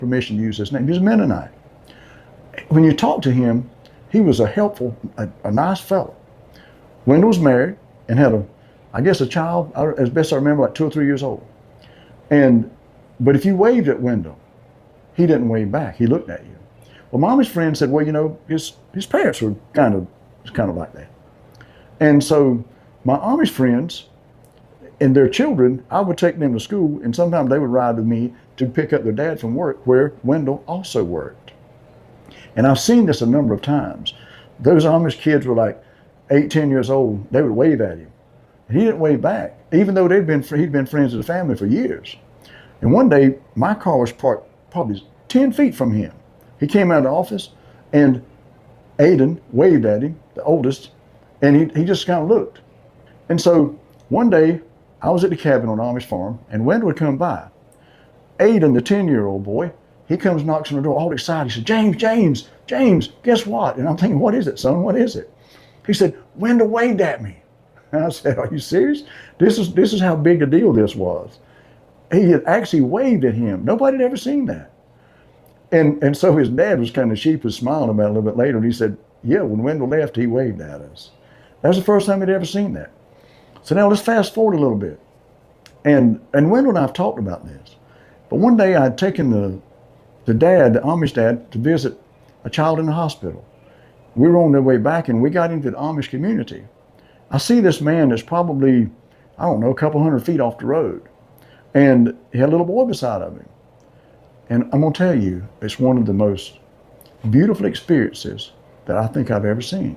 permission to use his name. He's a Mennonite. When you talk to him, he was a helpful, a nice fellow. Wendell was married and had I guess a child, as best I remember, like 2 or 3 years old. But if you waved at Wendell, he didn't wave back. He looked at you. Well, Mommy's friend said, well, you know, his parents were kind of like that. And so my Amish friends and their children, I would take them to school, and sometimes they would ride with me to pick up their dad from work, where Wendell also worked. And I've seen this a number of times. Those Amish kids were like 8, 10 years old. They would wave at him. And he didn't wave back, even though he'd been friends with the family for years. And one day, my car was parked probably 10 feet from him. He came out of the office, and Aiden waved at him, the oldest, and he just kind of looked. And so one day, I was at the cabin on Amish farm, and Wendell would come by. Aiden, the 10-year-old boy, he comes, knocks on the door, all excited. He said, James, guess what? And I'm thinking, what is it, son? What is it? He said, Wendell waved at me. And I said, are you serious? This is how big a deal this was. He had actually waved at him. Nobody had ever seen that. And so his dad was kind of sheepish, smiling about it a little bit later, and he said, yeah, when Wendell left, he waved at us. That was the first time he'd ever seen that. So now let's fast forward a little bit. And Wendell and I have talked about this. But one day I'd taken the Amish dad, to visit a child in the hospital. We were on their way back, and we got into the Amish community. I see this man that's probably, I don't know, a couple hundred feet off the road. And he had a little boy beside of him. And I'm gonna tell you, it's one of the most beautiful experiences that I think I've ever seen.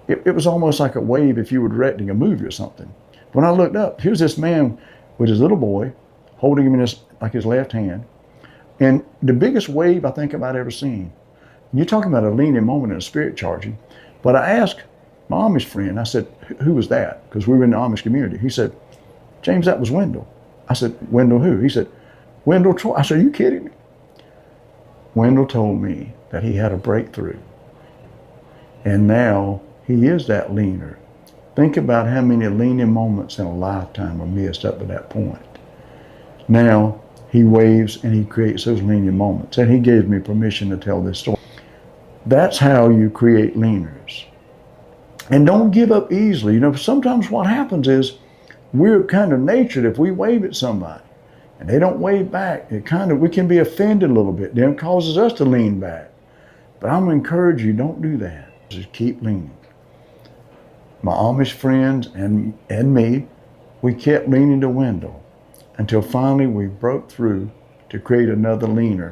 It was almost like a wave if you were directing a movie or something. When I looked up, here's this man with his little boy, holding him in his left hand. And the biggest wave I think I've ever seen. You're talking about a leaning moment and a spirit charging. But I asked my Amish friend, I said, who was that? Because we were in the Amish community. He said, James, that was Wendell. I said, Wendell who? He said, Wendell Troy. I said, are you kidding me? Wendell told me that he had a breakthrough. And now he is that leaner. Think about how many leaning moments in a lifetime are missed up to that point. Now he waves and he creates those leaning moments. And he gave me permission to tell this story. That's how you create leaners. And don't give up easily. You know, sometimes what happens is we're kind of natured if we wave at somebody and they don't wave back. We can be offended a little bit. Then it causes us to lean back. But I'm going to encourage you, don't do that. Just keep leaning. My Amish friends and me, we kept leaning to Wendell until finally we broke through to create another leaner.